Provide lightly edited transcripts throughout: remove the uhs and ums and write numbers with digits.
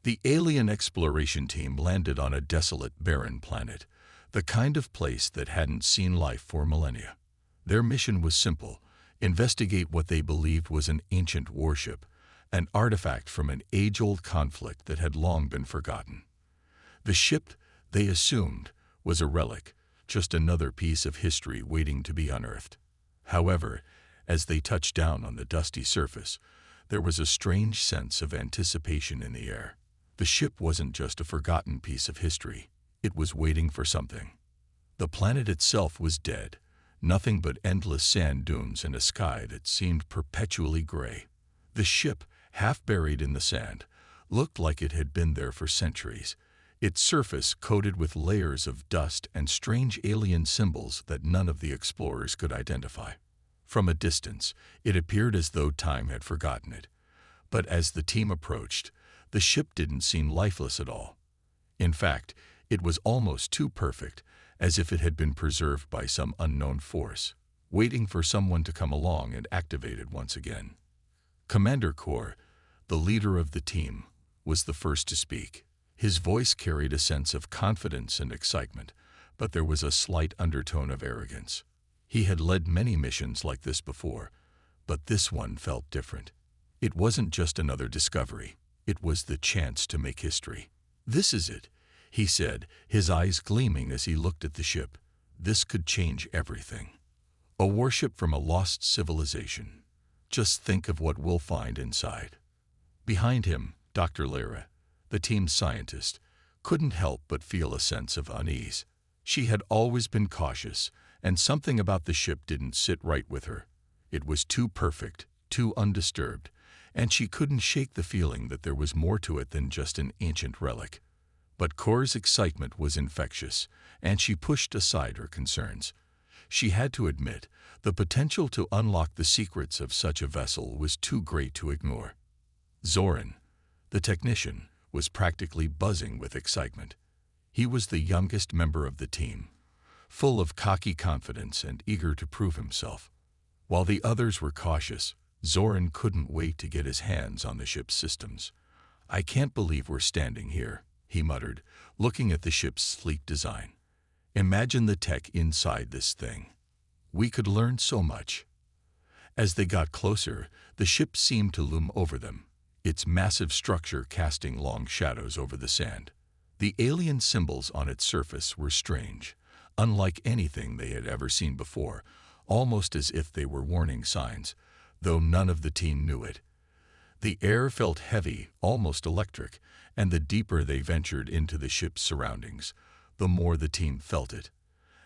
The alien exploration team landed on a desolate, barren planet, the kind of place that hadn't seen life for millennia. Their mission was simple: investigate what they believed was an ancient warship, an artifact from an age-old conflict that had long been forgotten. The ship, they assumed, was a relic, just another piece of history waiting to be unearthed. However, as they touched down on the dusty surface, there was a strange sense of anticipation in the air. The ship wasn't just a forgotten piece of history. It was waiting for something. The planet itself was dead, nothing but endless sand dunes and a sky that seemed perpetually gray. The ship, half buried in the sand, looked like it had been there for centuries, its surface coated with layers of dust and strange alien symbols that none of the explorers could identify. From a distance, it appeared as though time had forgotten it. But as the team approached, the ship didn't seem lifeless at all. In fact, it was almost too perfect, as if it had been preserved by some unknown force, waiting for someone to come along and activate it once again. Commander Kor, the leader of the team, was the first to speak. His voice carried a sense of confidence and excitement, but there was a slight undertone of arrogance. He had led many missions like this before, but this one felt different. It wasn't just another discovery. It was the chance to make history. "This is it," he said, his eyes gleaming as he looked at the ship. "This could change everything. A warship from a lost civilization. Just think of what we'll find inside." Behind him, Dr. Lara, the team's scientist, couldn't help but feel a sense of unease. She had always been cautious, and something about the ship didn't sit right with her. It was too perfect, too undisturbed, and she couldn't shake the feeling that there was more to it than just an ancient relic. But Kor's excitement was infectious, and she pushed aside her concerns. She had to admit, the potential to unlock the secrets of such a vessel was too great to ignore. Zoran, the technician, was practically buzzing with excitement. He was the youngest member of the team, full of cocky confidence and eager to prove himself. While the others were cautious, Zoran couldn't wait to get his hands on the ship's systems. "I can't believe we're standing here," he muttered, looking at the ship's sleek design. "Imagine the tech inside this thing. We could learn so much." As they got closer, the ship seemed to loom over them, its massive structure casting long shadows over the sand. The alien symbols on its surface were strange, unlike anything they had ever seen before, almost as if they were warning signs, though none of the team knew it. The air felt heavy, almost electric, and the deeper they ventured into the ship's surroundings, the more the team felt it.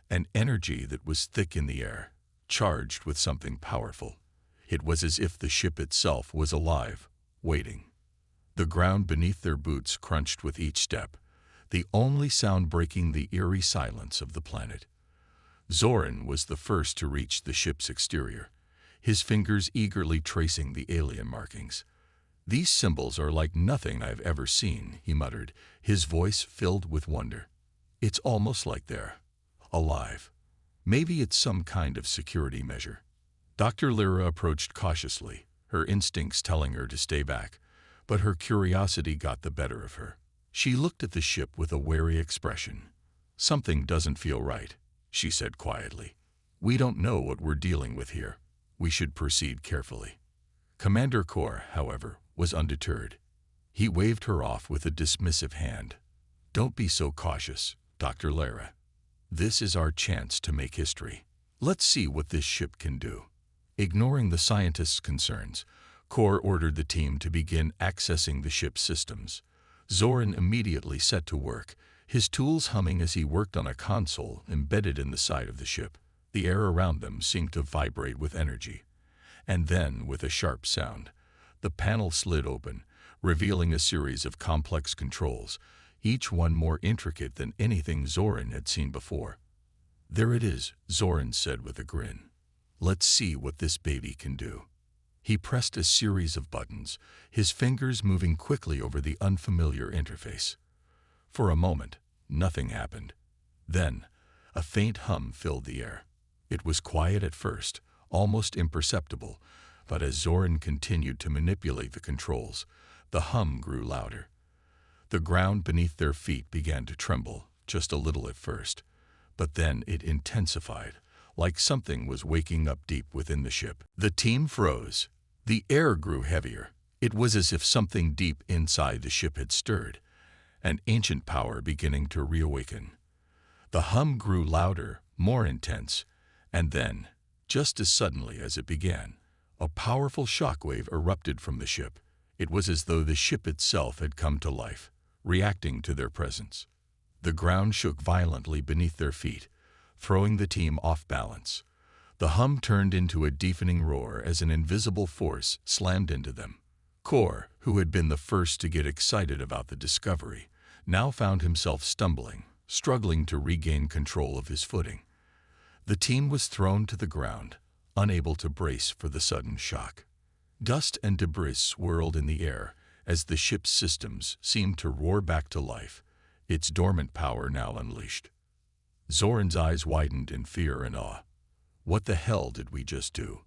An energy that was thick in the air, charged with something powerful. It was as if the ship itself was alive, waiting. The ground beneath their boots crunched with each step, the only sound breaking the eerie silence of the planet. Zoran was the first to reach the ship's exterior, his fingers eagerly tracing the alien markings. "These symbols are like nothing I've ever seen," he muttered, his voice filled with wonder. "It's almost like they're alive. Maybe it's some kind of security measure." Dr. Lara approached cautiously, her instincts telling her to stay back, but her curiosity got the better of her. She looked at the ship with a wary expression. "Something doesn't feel right," she said quietly. "We don't know what we're dealing with here. We should proceed carefully." Commander Kor, however, was undeterred. He waved her off with a dismissive hand. "Don't be so cautious, Dr. Lara. This is our chance to make history. Let's see what this ship can do." Ignoring the scientist's concerns, Kor ordered the team to begin accessing the ship's systems. Zoran immediately set to work, his tools humming as he worked on a console embedded in the side of the ship. The air around them seemed to vibrate with energy. And then, with a sharp sound, the panel slid open, revealing a series of complex controls, each one more intricate than anything Zoran had seen before. "There it is," Zoran said with a grin. "Let's see what this baby can do." He pressed a series of buttons, his fingers moving quickly over the unfamiliar interface. For a moment, nothing happened. Then, a faint hum filled the air. It was quiet at first, almost imperceptible, but as Zoran continued to manipulate the controls, the hum grew louder. The ground beneath their feet began to tremble, just a little at first, but then it intensified, like something was waking up deep within the ship. The team froze. The air grew heavier. It was as if something deep inside the ship had stirred, an ancient power beginning to reawaken. The hum grew louder, more intense, and then, just as suddenly as it began, a powerful shockwave erupted from the ship. It was as though the ship itself had come to life, reacting to their presence. The ground shook violently beneath their feet, throwing the team off balance. The hum turned into a deafening roar as an invisible force slammed into them. Kor, who had been the first to get excited about the discovery, now found himself stumbling, struggling to regain control of his footing. The team was thrown to the ground, unable to brace for the sudden shock. Dust and debris swirled in the air as the ship's systems seemed to roar back to life, its dormant power now unleashed. Zoran's eyes widened in fear and awe. "What the hell did we just do?"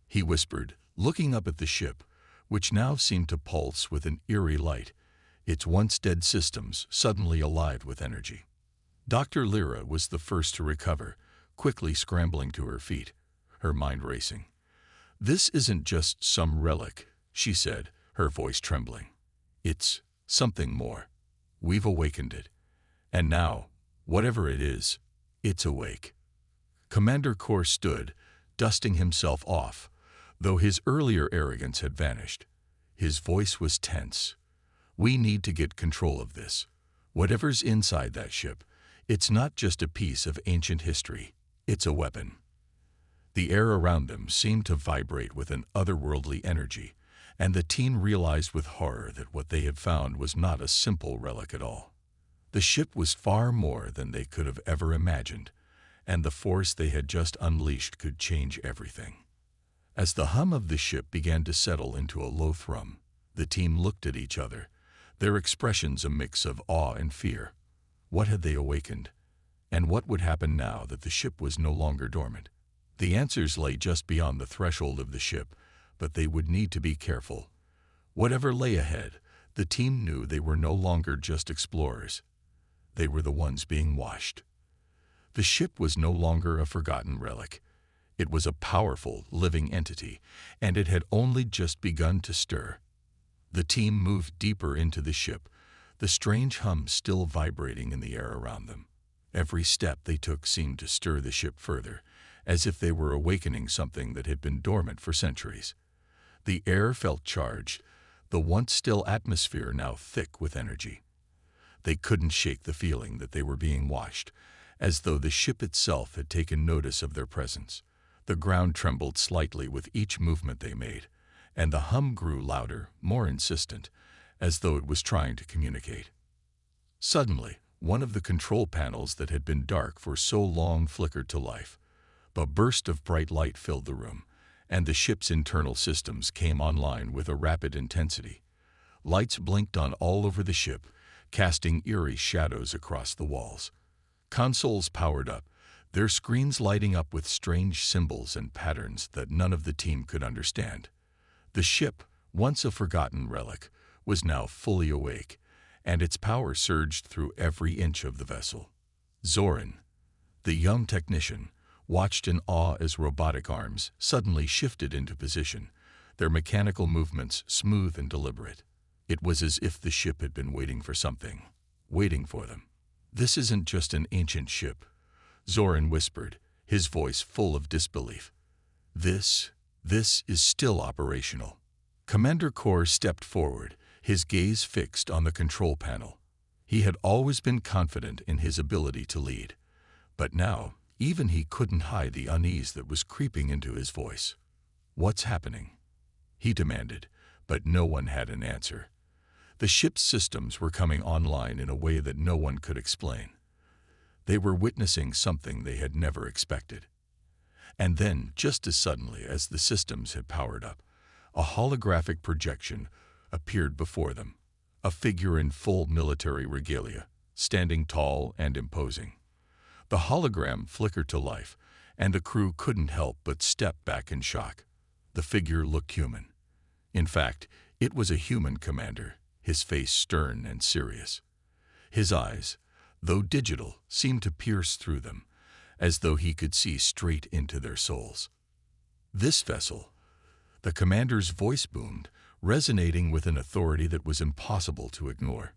he whispered, looking up at the ship, which now seemed to pulse with an eerie light, its once dead systems suddenly alive with energy. Dr. Lyra was the first to recover, quickly scrambling to her feet, her mind racing. "This isn't just some relic," she said, her voice trembling. "It's something more. We've awakened it. And now, whatever it is, it's awake." Commander Kor stood, dusting himself off, though his earlier arrogance had vanished. His voice was tense. "We need to get control of this. Whatever's inside that ship, it's not just a piece of ancient history, it's a weapon." The air around them seemed to vibrate with an otherworldly energy, and the team realized with horror that what they had found was not a simple relic at all. The ship was far more than they could have ever imagined, and the force they had just unleashed could change everything. As the hum of the ship began to settle into a low thrum, the team looked at each other, their expressions a mix of awe and fear. What had they awakened? And what would happen now that the ship was no longer dormant? The answers lay just beyond the threshold of the ship, but they would need to be careful. Whatever lay ahead, the team knew they were no longer just explorers. They were the ones being watched. The ship was no longer a forgotten relic. It was a powerful, living entity, and it had only just begun to stir. The team moved deeper into the ship, the strange hum still vibrating in the air around them. Every step they took seemed to stir the ship further, as if they were awakening something that had been dormant for centuries. The air felt charged, the once still atmosphere now thick with energy. They couldn't shake the feeling that they were being watched, as though the ship itself had taken notice of their presence. The ground trembled slightly with each movement they made, and the hum grew louder, more insistent, as though it was trying to communicate. Suddenly, one of the control panels that had been dark for so long flickered to life. A burst of bright light filled the room, and the ship's internal systems came online with a rapid intensity. Lights blinked on all over the ship, casting eerie shadows across the walls. Consoles powered up, their screens lighting up with strange symbols and patterns that none of the team could understand. The ship, once a forgotten relic, was now fully awake, and its power surged through every inch of the vessel. Zoran, the young technician, watched in awe as robotic arms suddenly shifted into position, their mechanical movements smooth and deliberate. It was as if the ship had been waiting for something, waiting for them. "This isn't just an ancient ship," Zoran whispered, his voice full of disbelief. This is still operational." Commander Kor stepped forward, his gaze fixed on the control panel. He had always been confident in his ability to lead, but now even he couldn't hide the unease that was creeping into his voice. "What's happening?" he demanded, but no one had an answer. The ship's systems were coming online in a way that no one could explain. They were witnessing something they had never expected. And then, just as suddenly as the systems had powered up, a holographic projection appeared before them, a figure in full military regalia, standing tall and imposing. The hologram flickered to life, and the crew couldn't help but step back in shock. The figure looked human. In fact, it was a human commander, his face stern and serious. His eyes, though digital, seemed to pierce through them, as though he could see straight into their souls. "This vessel," the commander's voice boomed, resonating with an authority that was impossible to ignore,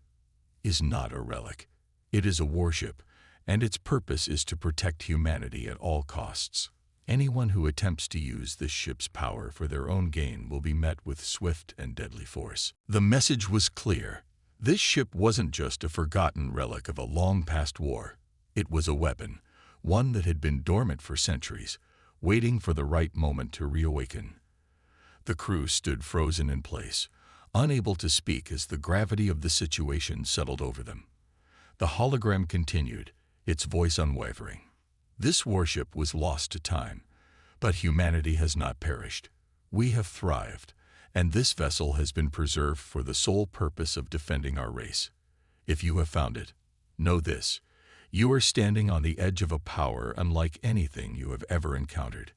"is not a relic. It is a warship, and its purpose is to protect humanity at all costs. Anyone who attempts to use this ship's power for their own gain will be met with swift and deadly force." The message was clear. This ship wasn't just a forgotten relic of a long-past war. It was a weapon, one that had been dormant for centuries, waiting for the right moment to reawaken. The crew stood frozen in place, unable to speak as the gravity of the situation settled over them. The hologram continued, its voice unwavering. "This warship was lost to time, but humanity has not perished. We have thrived, and this vessel has been preserved for the sole purpose of defending our race. If you have found it, know this: you are standing on the edge of a power unlike anything you have ever encountered.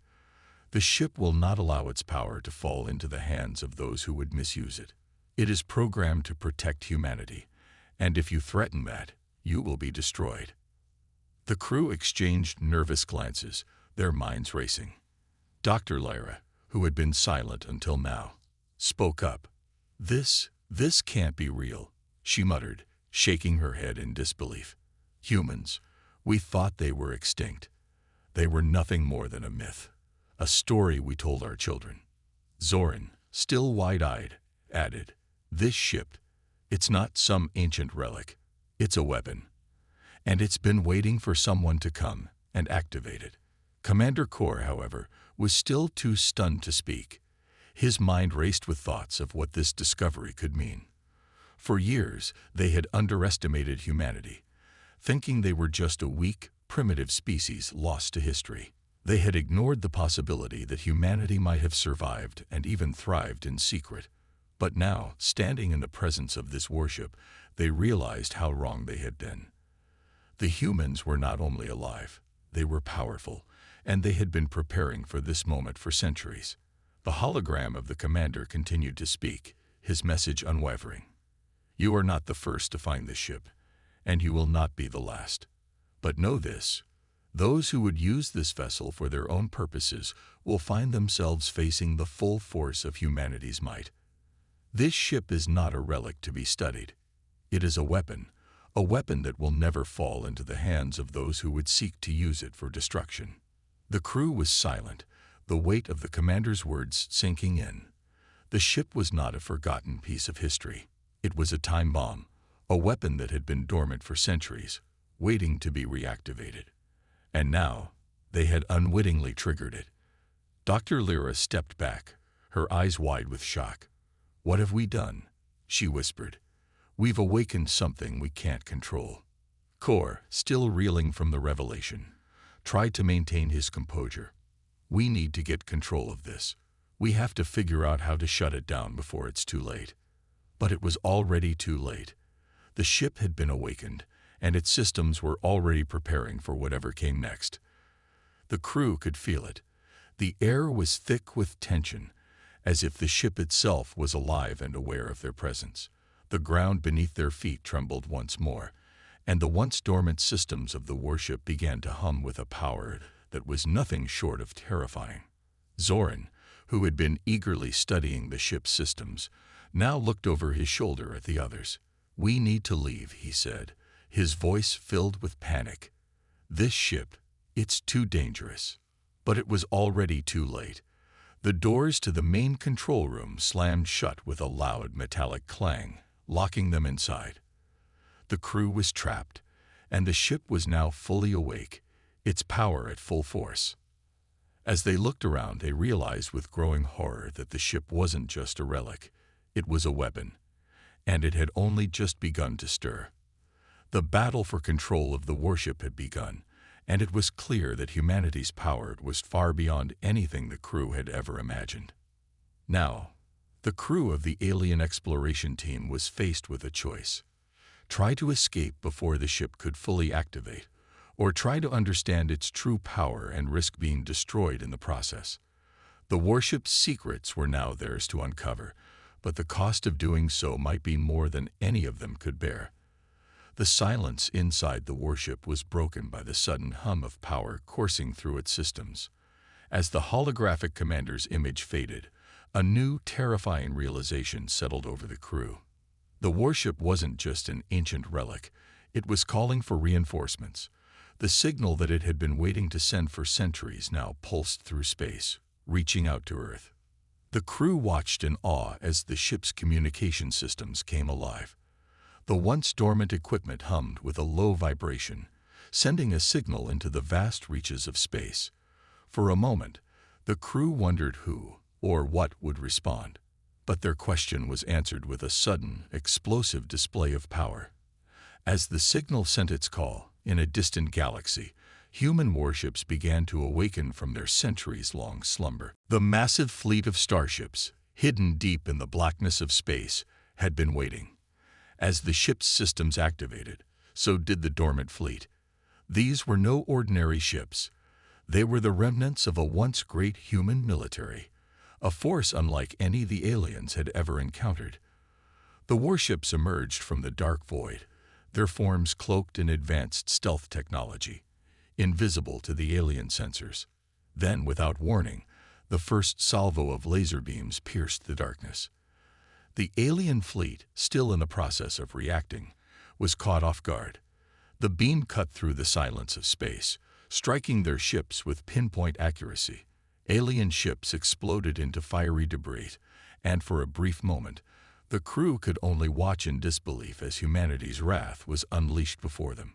The ship will not allow its power to fall into the hands of those who would misuse it. It is programmed to protect humanity, and if you threaten that, you will be destroyed." The crew exchanged nervous glances, their minds racing. Dr. Lyra, who had been silent until now, spoke up. This can't be real," she muttered, shaking her head in disbelief. "Humans, we thought they were extinct. They were nothing more than a myth, a story we told our children." Zoran, still wide-eyed, added, "This ship, it's not some ancient relic. It's a weapon. And it's been waiting for someone to come and activate it." Commander Kor, however, was still too stunned to speak. His mind raced with thoughts of what this discovery could mean. For years, they had underestimated humanity, thinking they were just a weak, primitive species lost to history. They had ignored the possibility that humanity might have survived and even thrived in secret. But now, standing in the presence of this warship, they realized how wrong they had been. The humans were not only alive, they were powerful, and they had been preparing for this moment for centuries. The hologram of the commander continued to speak, his message unwavering. "You are not the first to find this ship, and you will not be the last. But know this: those who would use this vessel for their own purposes will find themselves facing the full force of humanity's might. This ship is not a relic to be studied. It is a weapon that will never fall into the hands of those who would seek to use it for destruction." The crew was silent, the weight of the commander's words sinking in. The ship was not a forgotten piece of history. It was a time bomb, a weapon that had been dormant for centuries, waiting to be reactivated. And now, they had unwittingly triggered it. Dr. Lyra stepped back, her eyes wide with shock. "What have we done?" she whispered. "We've awakened something we can't control." Kor, still reeling from the revelation, tried to maintain his composure. "We need to get control of this. We have to figure out how to shut it down before it's too late." But it was already too late. The ship had been awakened, and its systems were already preparing for whatever came next. The crew could feel it. The air was thick with tension, as if the ship itself was alive and aware of their presence. The ground beneath their feet trembled once more, and the once dormant systems of the warship began to hum with a power that was nothing short of terrifying. Zoran, who had been eagerly studying the ship's systems, now looked over his shoulder at the others. "We need to leave," he said, his voice filled with panic. "This ship, it's too dangerous." But it was already too late. The doors to the main control room slammed shut with a loud metallic clang, locking them inside. The crew was trapped, and the ship was now fully awake, its power at full force. As they looked around, they realized with growing horror that the ship wasn't just a relic. It was a weapon, and it had only just begun to stir. The battle for control of the warship had begun, and it was clear that humanity's power was far beyond anything the crew had ever imagined. Now, the crew of the alien exploration team was faced with a choice: try to escape before the ship could fully activate, or try to understand its true power and risk being destroyed in the process. The warship's secrets were now theirs to uncover, but the cost of doing so might be more than any of them could bear. The silence inside the warship was broken by the sudden hum of power coursing through its systems. As the holographic commander's image faded, a new, terrifying realization settled over the crew. The warship wasn't just an ancient relic, it was calling for reinforcements. The signal that it had been waiting to send for centuries now pulsed through space, reaching out to Earth. The crew watched in awe as the ship's communication systems came alive. The once dormant equipment hummed with a low vibration, sending a signal into the vast reaches of space. For a moment, the crew wondered who or what would respond. But their question was answered with a sudden, explosive display of power. As the signal sent its call, in a distant galaxy, human warships began to awaken from their centuries-long slumber. The massive fleet of starships, hidden deep in the blackness of space, had been waiting. As the ship's systems activated, so did the dormant fleet. These were no ordinary ships. They were the remnants of a once great human military, a force unlike any the aliens had ever encountered. The warships emerged from the dark void, their forms cloaked in advanced stealth technology, invisible to the alien sensors. Then, without warning, the first salvo of laser beams pierced the darkness. The alien fleet, still in the process of reacting, was caught off guard. The beam cut through the silence of space, striking their ships with pinpoint accuracy. Alien ships exploded into fiery debris, and for a brief moment, the crew could only watch in disbelief as humanity's wrath was unleashed before them.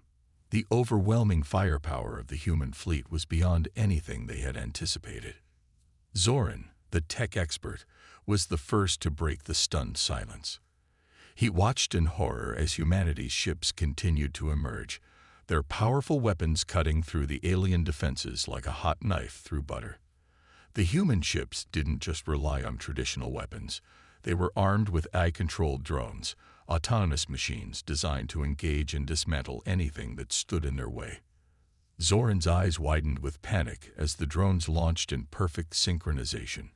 The overwhelming firepower of the human fleet was beyond anything they had anticipated. Zoran, the tech expert, was the first to break the stunned silence. He watched in horror as humanity's ships continued to emerge, their powerful weapons cutting through the alien defenses like a hot knife through butter. The human ships didn't just rely on traditional weapons. They were armed with AI-controlled drones, autonomous machines designed to engage and dismantle anything that stood in their way. Zoran's eyes widened with panic as the drones launched in perfect synchronization,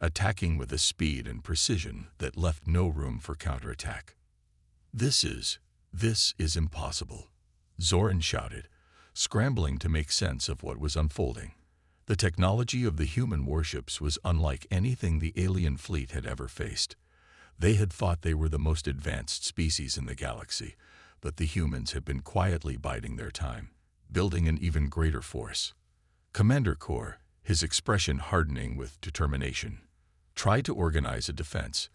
attacking with a speed and precision that left no room for counterattack. This is impossible," Zoran shouted, scrambling to make sense of what was unfolding. The technology of the human warships was unlike anything the alien fleet had ever faced. They had thought they were the most advanced species in the galaxy, but the humans had been quietly biding their time, building an even greater force. Commander Kor, his expression hardening with determination, tried to organize a defense.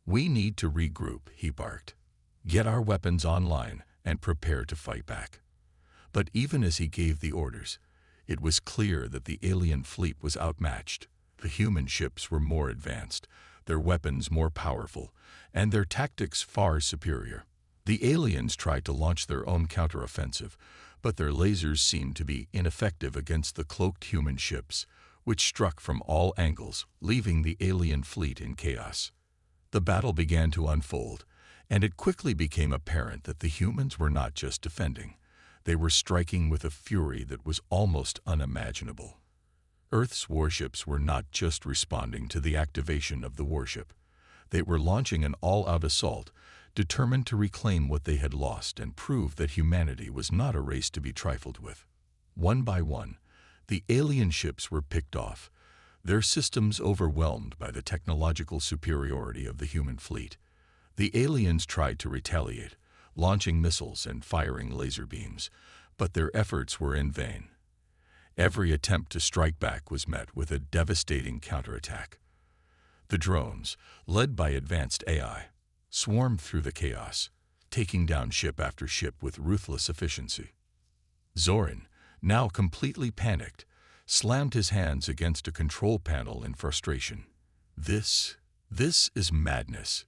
"We need to regroup," he barked. "Get our weapons online and prepare to fight back." But even as he gave the orders, it was clear that the alien fleet was outmatched. The human ships were more advanced, their weapons more powerful, and their tactics far superior. The aliens tried to launch their own counteroffensive, but their lasers seemed to be ineffective against the cloaked human ships, which struck from all angles, leaving the alien fleet in chaos. The battle began to unfold, and it quickly became apparent that the humans were not just defending. They were striking with a fury that was almost unimaginable. Earth's warships were not just responding to the activation of the warship. They were launching an all-out assault, determined to reclaim what they had lost and prove that humanity was not a race to be trifled with. One by one, the alien ships were picked off, their systems overwhelmed by the technological superiority of the human fleet. The aliens tried to retaliate, launching missiles and firing laser beams, but their efforts were in vain. Every attempt to strike back was met with a devastating counterattack. The drones, led by advanced AI, swarmed through the chaos, taking down ship after ship with ruthless efficiency. Zoran, now completely panicked, slammed his hands against a control panel in frustration. This is madness,"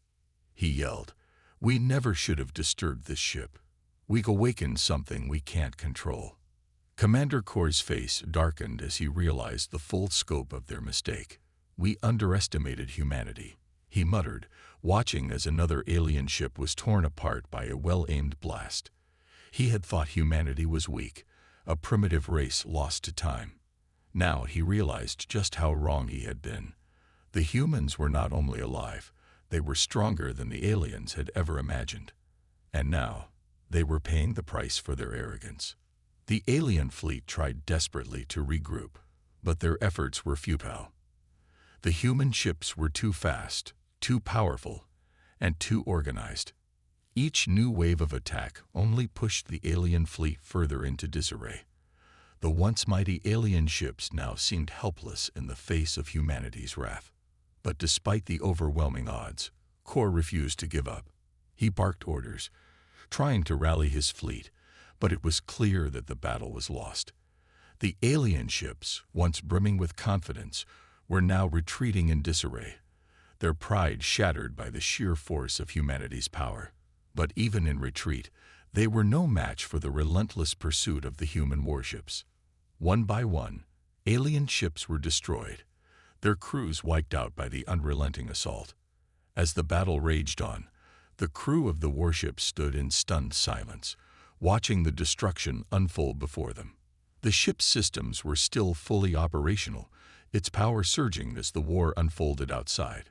he yelled. "We never should have disturbed this ship. We've awakened something we can't control." Commander Kor's face darkened as he realized the full scope of their mistake. "We underestimated humanity," he muttered, watching as another alien ship was torn apart by a well-aimed blast. He had thought humanity was weak, a primitive race lost to time. Now he realized just how wrong he had been. The humans were not only alive, They were stronger than the aliens had ever imagined. And now, they were paying the price for their arrogance. The alien fleet tried desperately to regroup, but their efforts were futile. The human ships were too fast, too powerful, and too organized. Each new wave of attack only pushed the alien fleet further into disarray. The once mighty alien ships now seemed helpless in the face of humanity's wrath. But despite the overwhelming odds, Kor refused to give up. He barked orders, trying to rally his fleet, but it was clear that the battle was lost. The alien ships, once brimming with confidence, were now retreating in disarray, their pride shattered by the sheer force of humanity's power. But even in retreat, they were no match for the relentless pursuit of the human warships. One by one, alien ships were destroyed, their crews wiped out by the unrelenting assault. As the battle raged on, the crew of the warship stood in stunned silence, watching the destruction unfold before them. The ship's systems were still fully operational, its power surging as the war unfolded outside.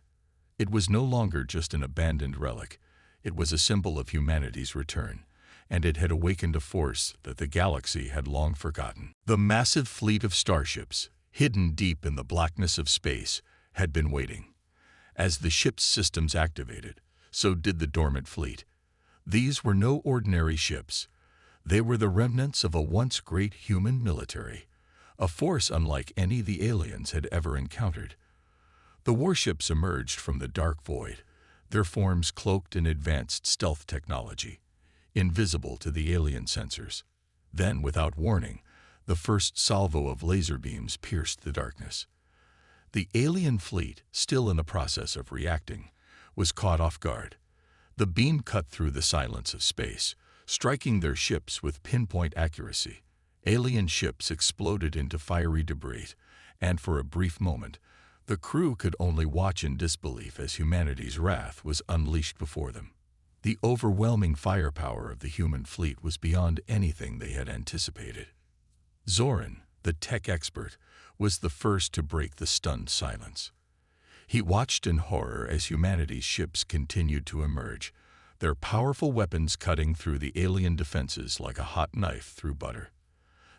It was no longer just an abandoned relic. It was a symbol of humanity's return, and it had awakened a force that the galaxy had long forgotten. The massive fleet of starships, hidden deep in the blackness of space, had been waiting. As the ship's systems activated, so did the dormant fleet. These were no ordinary ships. They were the remnants of a once great human military, a force unlike any the aliens had ever encountered. The warships emerged from the dark void, their forms cloaked in advanced stealth technology, invisible to the alien sensors. Then, without warning, the first salvo of laser beams pierced the darkness. The alien fleet, still in the process of reacting, was caught off guard. The beam cut through the silence of space, striking their ships with pinpoint accuracy. Alien ships exploded into fiery debris, and for a brief moment, the crew could only watch in disbelief as humanity's wrath was unleashed before them. The overwhelming firepower of the human fleet was beyond anything they had anticipated. Zoran, the tech expert, was the first to break the stunned silence. He watched in horror as humanity's ships continued to emerge, their powerful weapons cutting through the alien defenses like a hot knife through butter.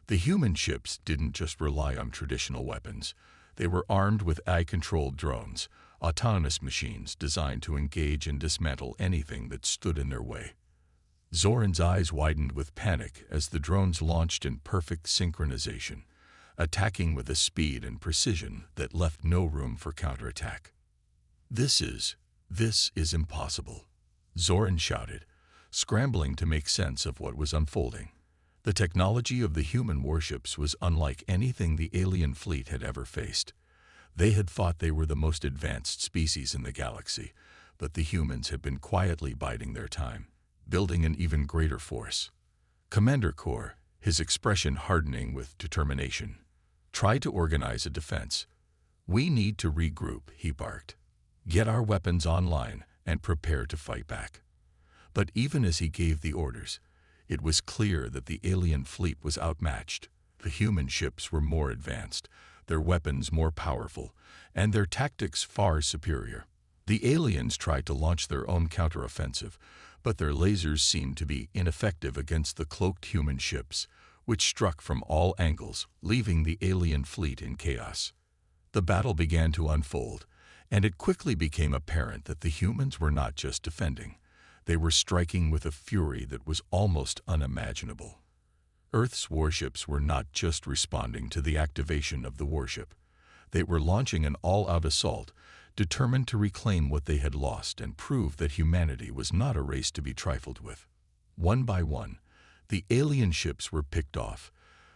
The human ships didn't just rely on traditional weapons. They were armed with AI-controlled drones, autonomous machines designed to engage and dismantle anything that stood in their way. Zoran's eyes widened with panic as the drones launched in perfect synchronization, attacking with a speed and precision that left no room for counterattack. This is impossible," Zoran shouted, scrambling to make sense of what was unfolding. The technology of the human warships was unlike anything the alien fleet had ever faced. They had thought they were the most advanced species in the galaxy, but the humans had been quietly biding their time, building an even greater force. Commander Kor, his expression hardening with determination, tried to organize a defense. "We need to regroup," he barked. "Get our weapons online and prepare to fight back." But even as he gave the orders, it was clear that the alien fleet was outmatched. The human ships were more advanced, their weapons more powerful, and their tactics far superior. The aliens tried to launch their own counteroffensive, but their lasers seemed to be ineffective against the cloaked human ships, which struck from all angles, leaving the alien fleet in chaos. The battle began to unfold, and it quickly became apparent that the humans were not just defending. They were striking with a fury that was almost unimaginable. Earth's warships were not just responding to the activation of the warship. They were launching an all-out assault, determined to reclaim what they had lost and prove that humanity was not a race to be trifled with. One by one, the alien ships were picked off,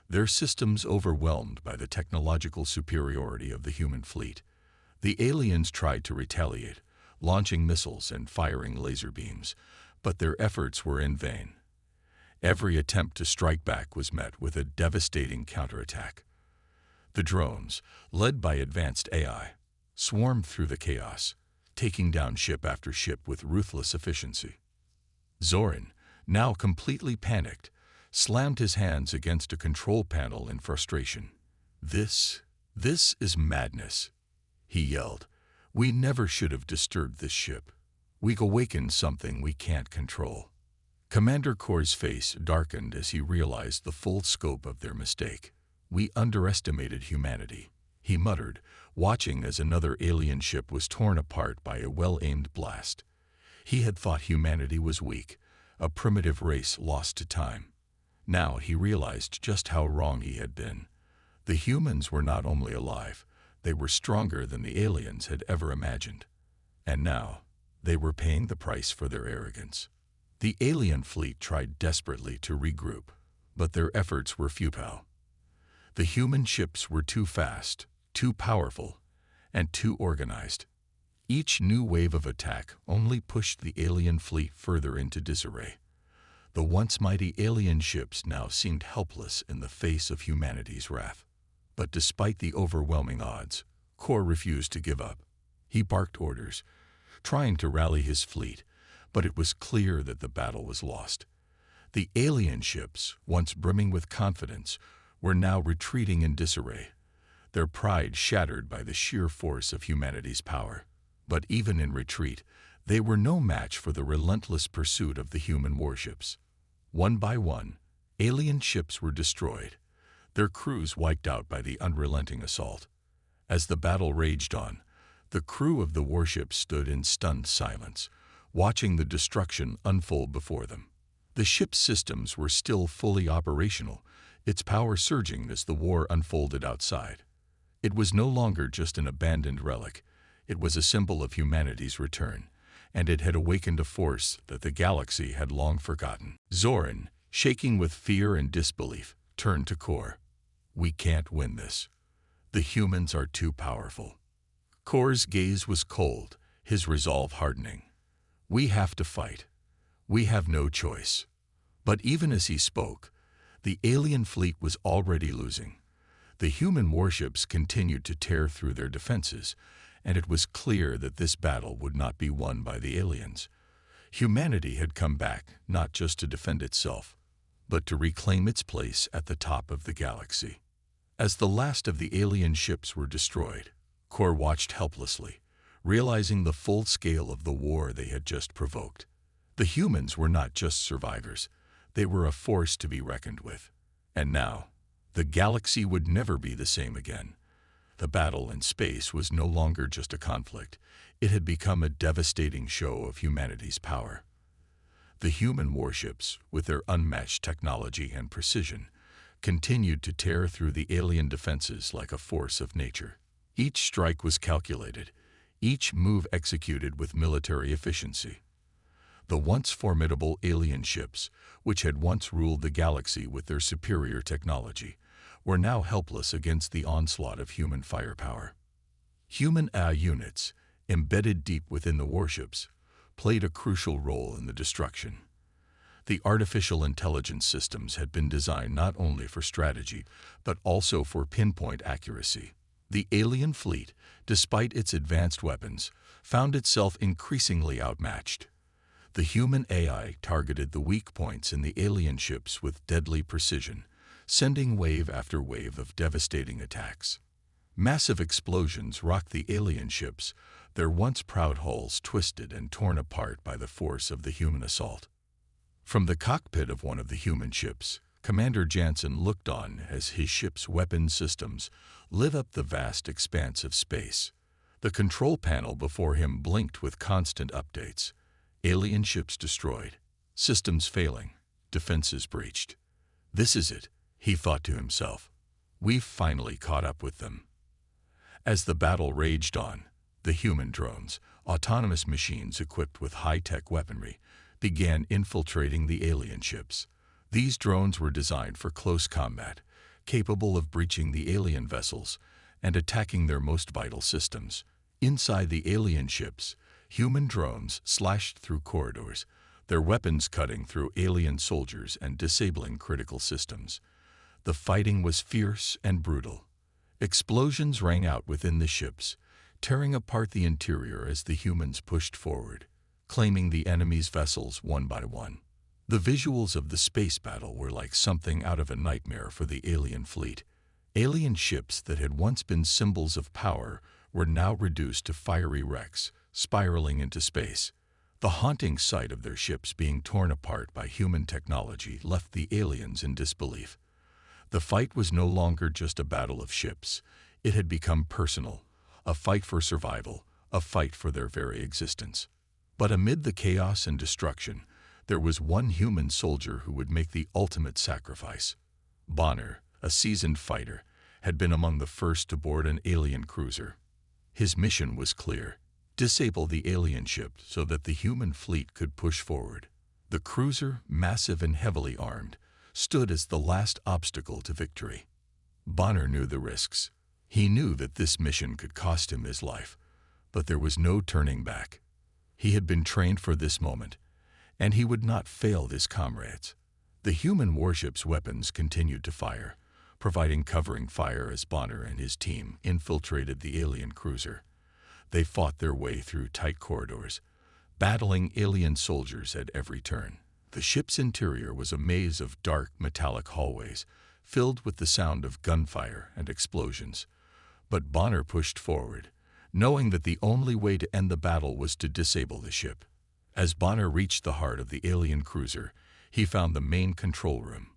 their systems overwhelmed by the technological superiority of the human fleet. The aliens tried to retaliate, launching missiles and firing laser beams, but their efforts were in vain. Every attempt to strike back was met with a devastating counterattack. The drones, led by advanced AI, swarmed through the chaos, taking down ship after ship with ruthless efficiency. Zoran, now completely panicked, slammed his hands against a control panel in frustration. This is madness," he yelled, "We never should have disturbed this ship. We awakened something we can't control." Commander Kor's face darkened as he realized the full scope of their mistake. "We underestimated humanity," he muttered, watching as another alien ship was torn apart by a well-aimed blast. He had thought humanity was weak, a primitive race lost to time. Now he realized just how wrong he had been. The humans were not only alive, they were stronger than the aliens had ever imagined. And now, they were paying the price for their arrogance. The alien fleet tried desperately to regroup, but their efforts were futile. The human ships were too fast, too powerful, and too organized. Each new wave of attack only pushed the alien fleet further into disarray. The once mighty alien ships now seemed helpless in the face of humanity's wrath. But despite the overwhelming odds, Kor refused to give up. He barked orders, trying to rally his fleet, but it was clear that the battle was lost. The alien ships, once brimming with confidence, were now retreating in disarray, their pride shattered by the sheer force of humanity's power. But even in retreat, they were no match for the relentless pursuit of the human warships. One by one, alien ships were destroyed, their crews wiped out by the unrelenting assault. As the battle raged on, the crew of the warship stood in stunned silence, watching the destruction unfold before them. The ship's systems were still fully operational, its power surging as the war unfolded outside. It was no longer just an abandoned relic. It was a symbol of humanity's return, and it had awakened a force that the galaxy had long forgotten. Zoran, shaking with fear and disbelief, turned to Kor. "We can't win this. The humans are too powerful." Kor's gaze was cold, his resolve hardening. "We have to fight. We have no choice." But even as he spoke, the alien fleet was already losing. The human warships continued to tear through their defenses, and it was clear that this battle would not be won by the aliens. Humanity had come back not just to defend itself, but to reclaim its place at the top of the galaxy. As the last of the alien ships were destroyed, Kor watched helplessly, realizing the full scale of the war they had just provoked. The humans were not just survivors, they were a force to be reckoned with. And now, the galaxy would never be the same again. The battle in space was no longer just a conflict, it had become a devastating show of humanity's power. The human warships, with their unmatched technology and precision, continued to tear through the alien defenses like a force of nature. Each strike was calculated, each move executed with military efficiency. The once formidable alien ships, which had once ruled the galaxy with their superior technology, were now helpless against the onslaught of human firepower. Human AI units, embedded deep within the warships, played a crucial role in the destruction. The artificial intelligence systems had been designed not only for strategy, but also for pinpoint accuracy. The alien fleet, despite its advanced weapons, found itself increasingly outmatched. The human AI targeted the weak points in the alien ships with deadly precision, sending wave after wave of devastating attacks. Massive explosions rocked the alien ships, their once proud hulls twisted and torn apart by the force of the human assault. From the cockpit of one of the human ships, Commander Jansen looked on as his ship's weapon systems lit up the vast expanse of space. The control panel before him blinked with constant updates. Alien ships destroyed, systems failing, defenses breached. "This is it," he thought to himself. "We've finally caught up with them." As the battle raged on, the human drones, autonomous machines equipped with high-tech weaponry, began infiltrating the alien ships. These drones were designed for close combat, capable of breaching the alien vessels and attacking their most vital systems. Inside the alien ships, human drones slashed through corridors, their weapons cutting through alien soldiers and disabling critical systems. The fighting was fierce and brutal. Explosions rang out within the ships, tearing apart the interior as the humans pushed forward, claiming the enemy's vessels one by one. The visuals of the space battle were like something out of a nightmare for the alien fleet. Alien ships that had once been symbols of power were now reduced to fiery wrecks, spiraling into space. The haunting sight of their ships being torn apart by human technology left the aliens in disbelief. The fight was no longer just a battle of ships. It had become personal, a fight for survival, a fight for their very existence. But amid the chaos and destruction, there was one human soldier who would make the ultimate sacrifice. Bonner, a seasoned fighter, had been among the first to board an alien cruiser. His mission was clear: disable the alien ship so that the human fleet could push forward. The cruiser, massive and heavily armed, stood as the last obstacle to victory. Bonner knew the risks. He knew that this mission could cost him his life, but there was no turning back. He had been trained for this moment, and he would not fail his comrades. The human warship's weapons continued to fire, providing covering fire as Bonner and his team infiltrated the alien cruiser. They fought their way through tight corridors, battling alien soldiers at every turn. The ship's interior was a maze of dark, metallic hallways, filled with the sound of gunfire and explosions. But Bonner pushed forward, knowing that the only way to end the battle was to disable the ship. As Bonner reached the heart of the alien cruiser, he found the main control room.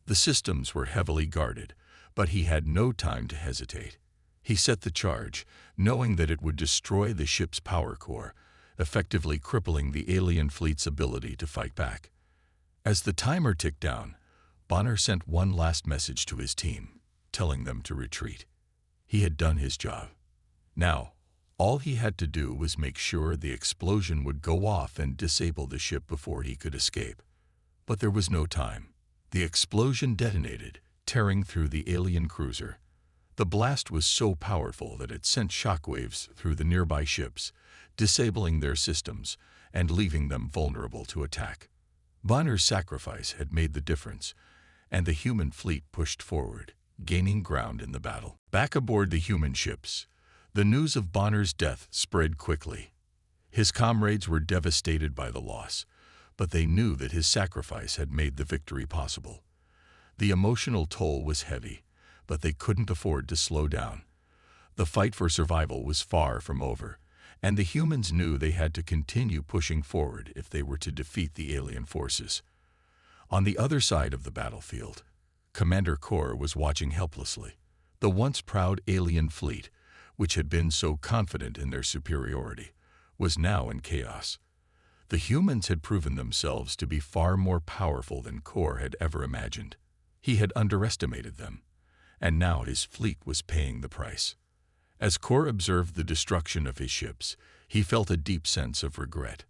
The systems were heavily guarded, but he had no time to hesitate. He set the charge, knowing that it would destroy the ship's power core, effectively crippling the alien fleet's ability to fight back. As the timer ticked down, Bonner sent one last message to his team, telling them to retreat. He had done his job. Now, all he had to do was make sure the explosion would go off and disable the ship before he could escape. But there was no time. The explosion detonated, tearing through the alien cruiser. The blast was so powerful that it sent shockwaves through the nearby ships, disabling their systems and leaving them vulnerable to attack. Bonner's sacrifice had made the difference, and the human fleet pushed forward, gaining ground in the battle. Back aboard the human ships, the news of Bonner's death spread quickly. His comrades were devastated by the loss, but they knew that his sacrifice had made the victory possible. The emotional toll was heavy, but they couldn't afford to slow down. The fight for survival was far from over, and the humans knew they had to continue pushing forward if they were to defeat the alien forces. On the other side of the battlefield, Commander Kor was watching helplessly. The once proud alien fleet, which had been so confident in their superiority, was now in chaos. The humans had proven themselves to be far more powerful than Kor had ever imagined. He had underestimated them, and now his fleet was paying the price. As Kor observed the destruction of his ships, he felt a deep sense of regret.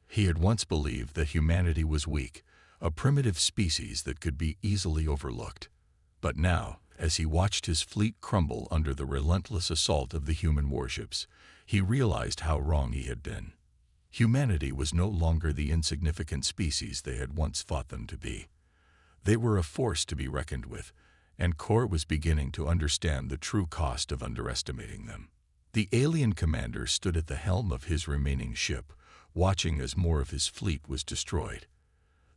He had once believed that humanity was weak, a primitive species that could be easily overlooked. But now, as he watched his fleet crumble under the relentless assault of the human warships, he realized how wrong he had been. Humanity was no longer the insignificant species they had once thought them to be. They were a force to be reckoned with, and Kor was beginning to understand the true cost of underestimating them. The alien commander stood at the helm of his remaining ship, watching as more of his fleet was destroyed.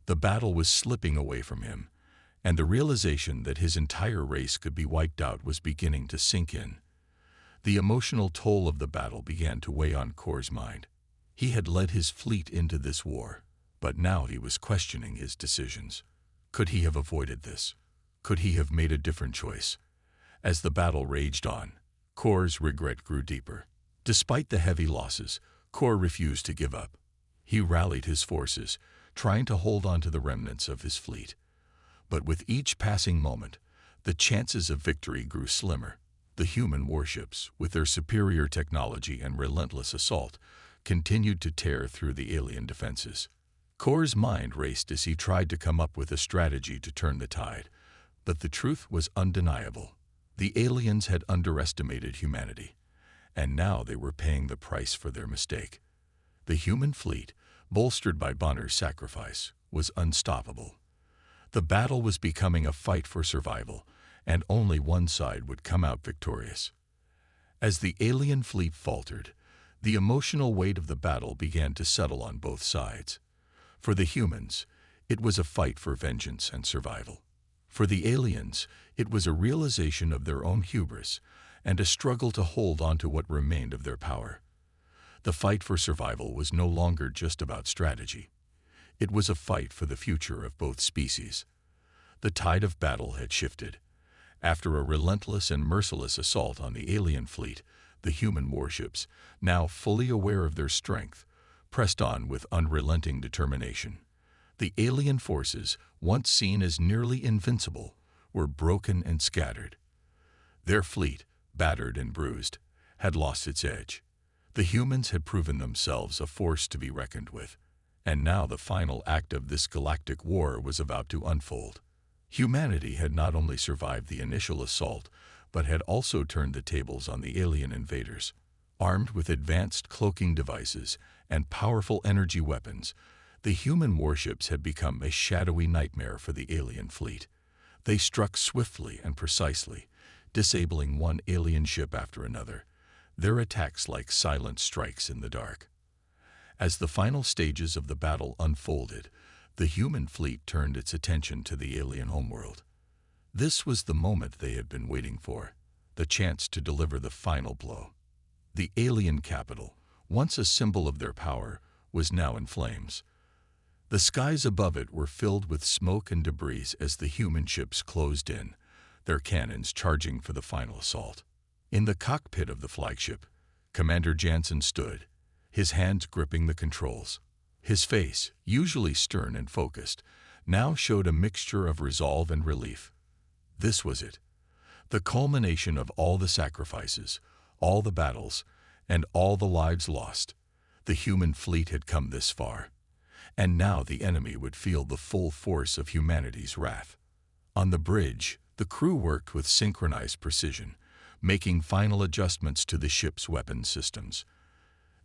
The battle was slipping away from him, and the realization that his entire race could be wiped out was beginning to sink in. The emotional toll of the battle began to weigh on Kor's mind. He had led his fleet into this war, but now he was questioning his decisions. Could he have avoided this? Could he have made a different choice? As the battle raged on, Kor's regret grew deeper. Despite the heavy losses, Kor refused to give up. He rallied his forces, trying to hold on to the remnants of his fleet. But with each passing moment, the chances of victory grew slimmer. The human warships, with their superior technology and relentless assault, continued to tear through the alien defenses. Kor's mind raced as he tried to come up with a strategy to turn the tide, but the truth was undeniable. The aliens had underestimated humanity, and now they were paying the price for their mistake. The human fleet, bolstered by Bonner's sacrifice, was unstoppable. The battle was becoming a fight for survival, and only one side would come out victorious. As the alien fleet faltered, the emotional weight of the battle began to settle on both sides. For the humans, it was a fight for vengeance and survival. For the aliens, it was a realization of their own hubris and a struggle to hold on to what remained of their power. The fight for survival was no longer just about strategy. It was a fight for the future of both species. The tide of battle had shifted. After a relentless and merciless assault on the alien fleet, the human warships, now fully aware of their strength, pressed on with unrelenting determination. The alien forces, once seen as nearly invincible, were broken and scattered. Their fleet, battered and bruised, had lost its edge. The humans had proven themselves a force to be reckoned with, and now the final act of this galactic war was about to unfold. Humanity had not only survived the initial assault, but had also turned the tables on the alien invaders. Armed with advanced cloaking devices and powerful energy weapons, the human warships had become a shadowy nightmare for the alien fleet. They struck swiftly and precisely, disabling one alien ship after another, their attacks like silent strikes in the dark. As the final stages of the battle unfolded, the human fleet turned its attention to the alien homeworld. This was the moment they had been waiting for, the chance to deliver the final blow. The alien capital, once a symbol of their power, was now in flames. The skies above it were filled with smoke and debris as the human ships closed in, their cannons charging for the final assault. In the cockpit of the flagship, Commander Jansen stood, his hands gripping the controls. His face, usually stern and focused, now showed a mixture of resolve and relief. This was it, the culmination of all the sacrifices, all the battles, and all the lives lost. The human fleet had come this far, and now the enemy would feel the full force of humanity's wrath. On the bridge, the crew worked with synchronized precision, making final adjustments to the ship's weapon systems.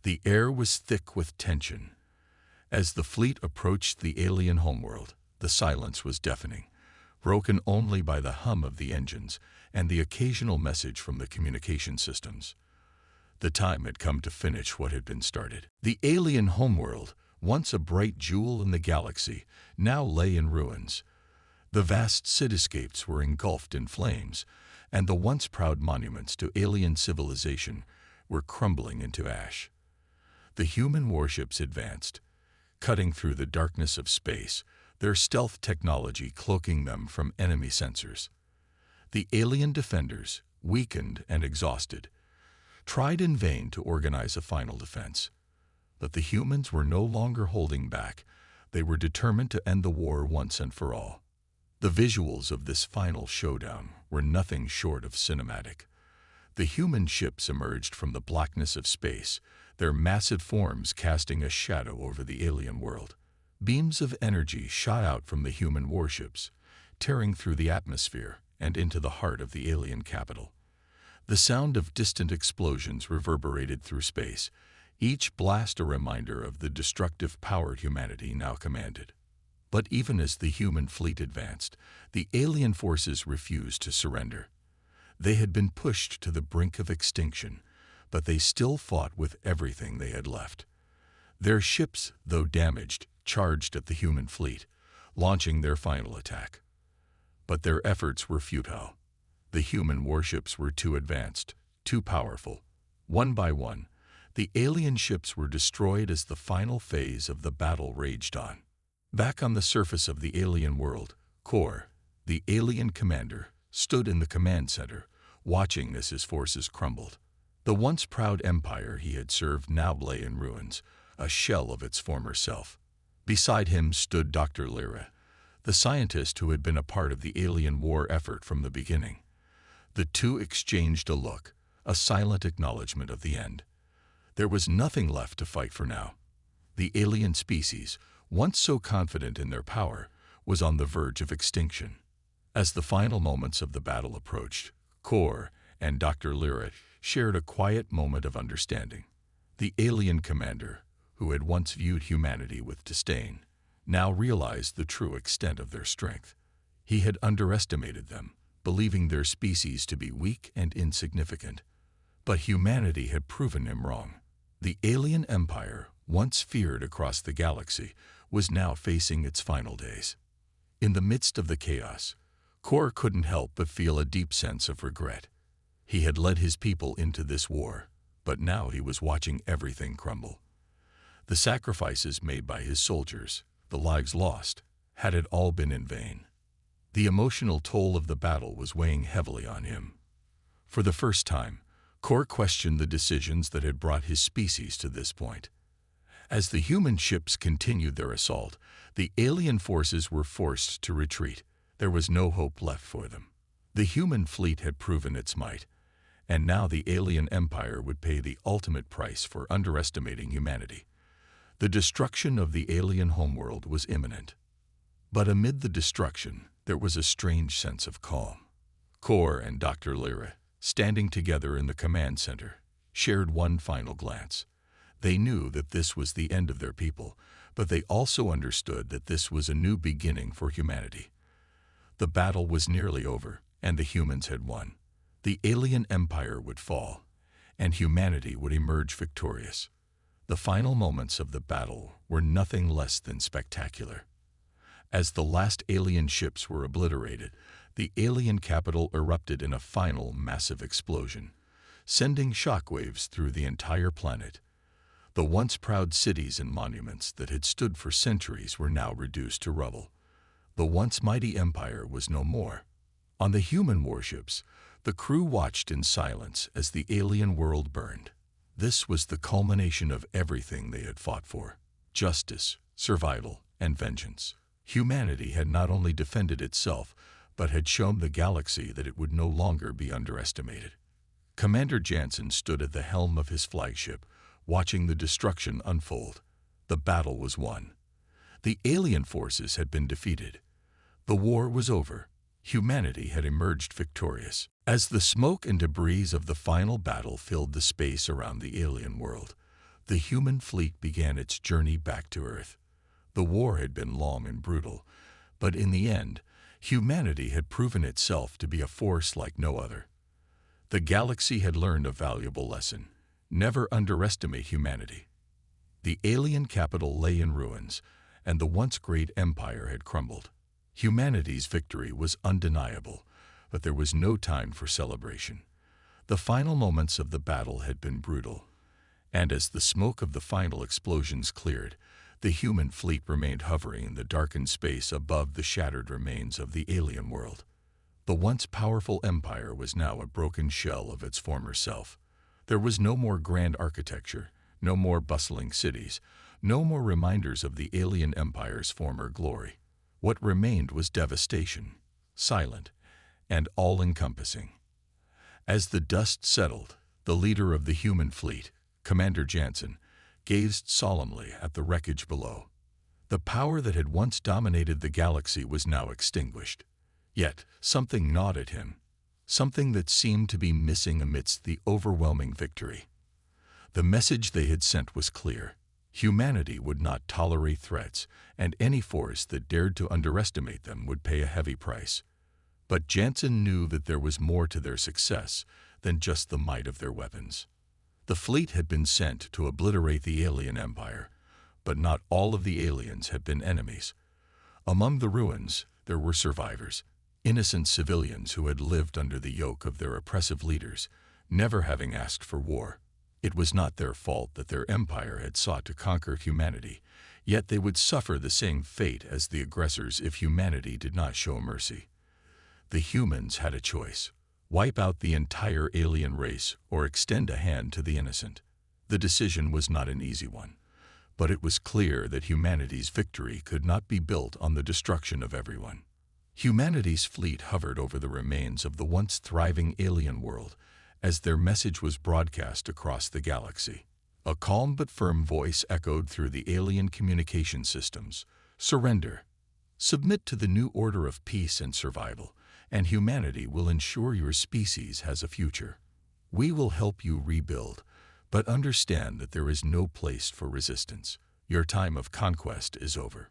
The air was thick with tension. As the fleet approached the alien homeworld, the silence was deafening, broken only by the hum of the engines and the occasional message from the communication systems. The time had come to finish what had been started. The alien homeworld, once a bright jewel in the galaxy, now lay in ruins. The vast cityscapes were engulfed in flames, and the once proud monuments to alien civilization were crumbling into ash. The human warships advanced, cutting through the darkness of space, their stealth technology cloaking them from enemy sensors. The alien defenders, weakened and exhausted, tried in vain to organize a final defense. But the humans were no longer holding back. They were determined to end the war once and for all. The visuals of this final showdown were nothing short of cinematic. The human ships emerged from the blackness of space, their massive forms casting a shadow over the alien world. Beams of energy shot out from the human warships, tearing through the atmosphere and into the heart of the alien capital. The sound of distant explosions reverberated through space, each blast a reminder of the destructive power humanity now commanded. But even as the human fleet advanced, the alien forces refused to surrender. They had been pushed to the brink of extinction, but they still fought with everything they had left. Their ships, though damaged, charged at the human fleet, launching their final attack. But their efforts were futile. The human warships were too advanced, too powerful. One by one, the alien ships were destroyed as the final phase of the battle raged on. Back on the surface of the alien world, Kor, the alien commander, stood in the command center, watching as his forces crumbled. The once proud empire he had served now lay in ruins, a shell of its former self. Beside him stood Dr. Lyra, the scientist who had been a part of the alien war effort from the beginning. The two exchanged a look, a silent acknowledgement of the end. There was nothing left to fight for now. The alien species, once so confident in their power, was on the verge of extinction. As the final moments of the battle approached, Kor and Dr. Lyra shared a quiet moment of understanding. The alien commander, who had once viewed humanity with disdain, now realized the true extent of their strength. He had underestimated them, believing their species to be weak and insignificant. But humanity had proven him wrong. The alien empire, once feared across the galaxy, was now facing its final days. In the midst of the chaos, Kor couldn't help but feel a deep sense of regret. He had led his people into this war, but now he was watching everything crumble. The sacrifices made by his soldiers, the lives lost, had it all been in vain? The emotional toll of the battle was weighing heavily on him. For the first time, Kor questioned the decisions that had brought his species to this point. As the human ships continued their assault, the alien forces were forced to retreat. There was no hope left for them. The human fleet had proven its might, and now the alien empire would pay the ultimate price for underestimating humanity. The destruction of the alien homeworld was imminent. But amid the destruction, there was a strange sense of calm. Kor and Dr. Lyra, standing together in the command center, shared one final glance. They knew that this was the end of their people, but they also understood that this was a new beginning for humanity. The battle was nearly over, and the humans had won. The alien empire would fall, and humanity would emerge victorious. The final moments of the battle were nothing less than spectacular. As the last alien ships were obliterated, the alien capital erupted in a final massive explosion, sending shockwaves through the entire planet. The once proud cities and monuments that had stood for centuries were now reduced to rubble. The once mighty empire was no more. On the human warships, the crew watched in silence as the alien world burned. This was the culmination of everything they had fought for: justice, survival, and vengeance. Humanity had not only defended itself, but had shown the galaxy that it would no longer be underestimated. Commander Jansen stood at the helm of his flagship, watching the destruction unfold. The battle was won. The alien forces had been defeated. The war was over. Humanity had emerged victorious. As the smoke and debris of the final battle filled the space around the alien world, the human fleet began its journey back to Earth. The war had been long and brutal, but in the end, humanity had proven itself to be a force like no other. The galaxy had learned a valuable lesson: never underestimate humanity. The alien capital lay in ruins, and the once great empire had crumbled. Humanity's victory was undeniable, but there was no time for celebration. The final moments of the battle had been brutal, and as the smoke of the final explosions cleared, the human fleet remained hovering in the darkened space above the shattered remains of the alien world. The once powerful empire was now a broken shell of its former self. There was no more grand architecture, no more bustling cities, no more reminders of the alien empire's former glory. What remained was devastation, silent and all-encompassing. As the dust settled, the leader of the human fleet, Commander Jansen, gazed solemnly at the wreckage below. The power that had once dominated the galaxy was now extinguished. Yet something gnawed at him, something that seemed to be missing amidst the overwhelming victory. The message they had sent was clear: humanity would not tolerate threats, and any force that dared to underestimate them would pay a heavy price. But Jansen knew that there was more to their success than just the might of their weapons. The fleet had been sent to obliterate the alien empire, but not all of the aliens had been enemies. Among the ruins, there were survivors, innocent civilians who had lived under the yoke of their oppressive leaders, never having asked for war. It was not their fault that their empire had sought to conquer humanity, yet they would suffer the same fate as the aggressors if humanity did not show mercy. The humans had a choice: wipe out the entire alien race or extend a hand to the innocent. The decision was not an easy one, but it was clear that humanity's victory could not be built on the destruction of everyone. Humanity's fleet hovered over the remains of the once thriving alien world as their message was broadcast across the galaxy. A calm but firm voice echoed through the alien communication systems: surrender. Submit to the new order of peace and survival, and humanity will ensure your species has a future. We will help you rebuild, but understand that there is no place for resistance. Your time of conquest is over.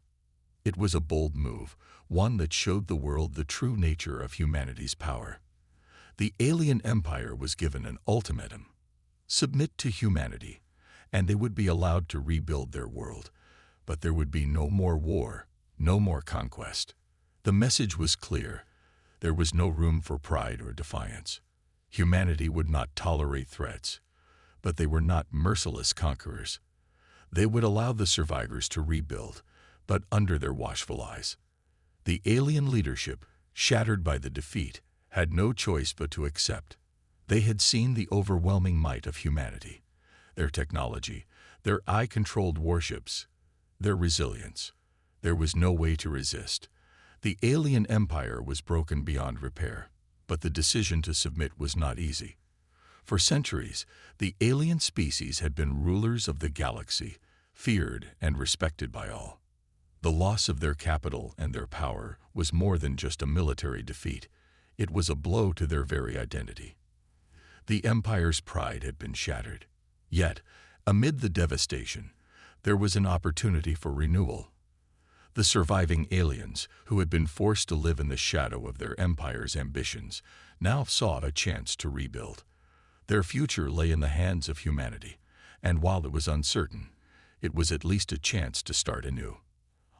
It was a bold move, one that showed the world the true nature of humanity's power. The alien empire was given an ultimatum: submit to humanity, and they would be allowed to rebuild their world. But there would be no more war, no more conquest. The message was clear: there was no room for pride or defiance. Humanity would not tolerate threats, but they were not merciless conquerors. They would allow the survivors to rebuild, but under their watchful eyes. The alien leadership, shattered by the defeat, had no choice but to accept. They had seen the overwhelming might of humanity, their technology, their eye-controlled warships, their resilience. There was no way to resist. The alien empire was broken beyond repair, but the decision to submit was not easy. For centuries, the alien species had been rulers of the galaxy, feared and respected by all. The loss of their capital and their power was more than just a military defeat. It was a blow to their very identity. The empire's pride had been shattered. Yet, amid the devastation, there was an opportunity for renewal. The surviving aliens, who had been forced to live in the shadow of their empire's ambitions, now saw a chance to rebuild. Their future lay in the hands of humanity, and while it was uncertain, it was at least a chance to start anew.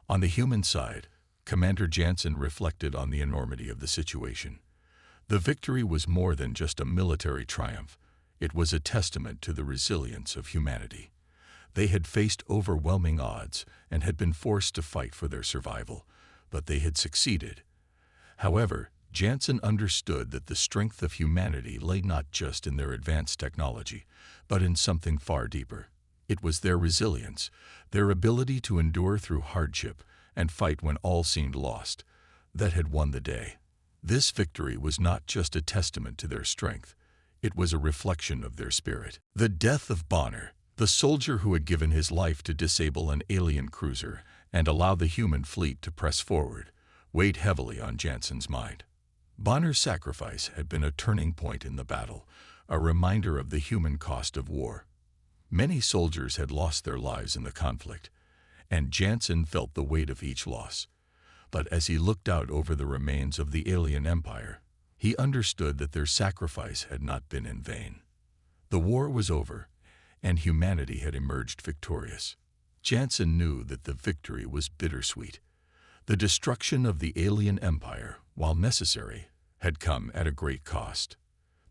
On the human side, Commander Jansen reflected on the enormity of the situation. The victory was more than just a military triumph. It was a testament to the resilience of humanity. They had faced overwhelming odds and had been forced to fight for their survival, but they had succeeded. However, Jansen understood that the strength of humanity lay not just in their advanced technology, but in something far deeper. It was their resilience, their ability to endure through hardship and fight when all seemed lost, that had won the day. This victory was not just a testament to their strength, it was a reflection of their spirit. The death of Bonner, the soldier who had given his life to disable an alien cruiser and allow the human fleet to press forward, weighed heavily on Jansen's mind. Bonner's sacrifice had been a turning point in the battle, a reminder of the human cost of war. Many soldiers had lost their lives in the conflict, and Jansen felt the weight of each loss. But as he looked out over the remains of the alien empire, he understood that their sacrifice had not been in vain. The war was over, and humanity had emerged victorious. Jansen knew that the victory was bittersweet. The destruction of the alien empire, while necessary, had come at a great cost.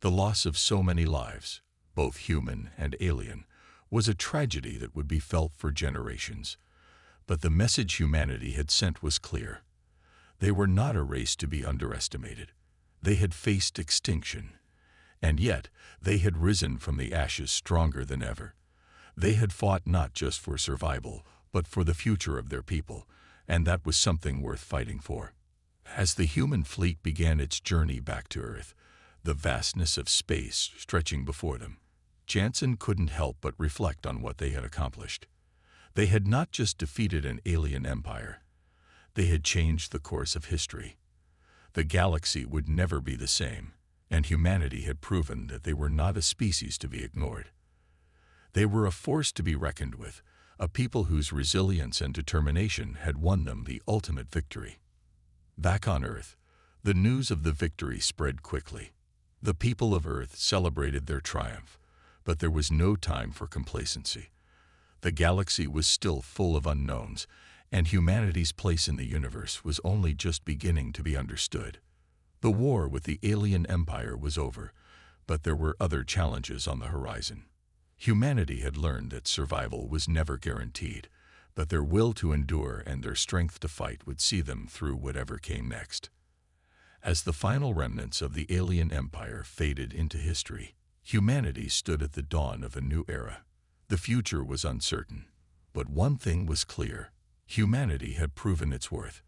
The loss of so many lives, both human and alien, was a tragedy that would be felt for generations. But the message humanity had sent was clear. They were not a race to be underestimated. They had faced extinction, and yet they had risen from the ashes stronger than ever. They had fought not just for survival, but for the future of their people, and that was something worth fighting for. As the human fleet began its journey back to Earth, the vastness of space stretching before them, Jansen couldn't help but reflect on what they had accomplished. They had not just defeated an alien empire. They had changed the course of history. The galaxy would never be the same, and humanity had proven that they were not a species to be ignored. They were a force to be reckoned with, a people whose resilience and determination had won them the ultimate victory. Back on Earth, the news of the victory spread quickly. The people of Earth celebrated their triumph, but there was no time for complacency. The galaxy was still full of unknowns, and humanity's place in the universe was only just beginning to be understood. The war with the alien empire was over, but there were other challenges on the horizon. Humanity had learned that survival was never guaranteed, but their will to endure and their strength to fight would see them through whatever came next. As the final remnants of the alien empire faded into history, humanity stood at the dawn of a new era. The future was uncertain, but one thing was clear: humanity had proven its worth.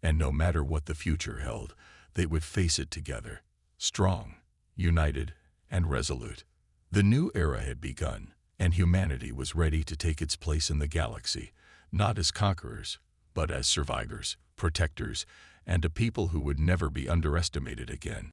And no matter what the future held, they would face it together, strong, united, and resolute. The new era had begun, and humanity was ready to take its place in the galaxy, not as conquerors, but as survivors, protectors, and a people who would never be underestimated again.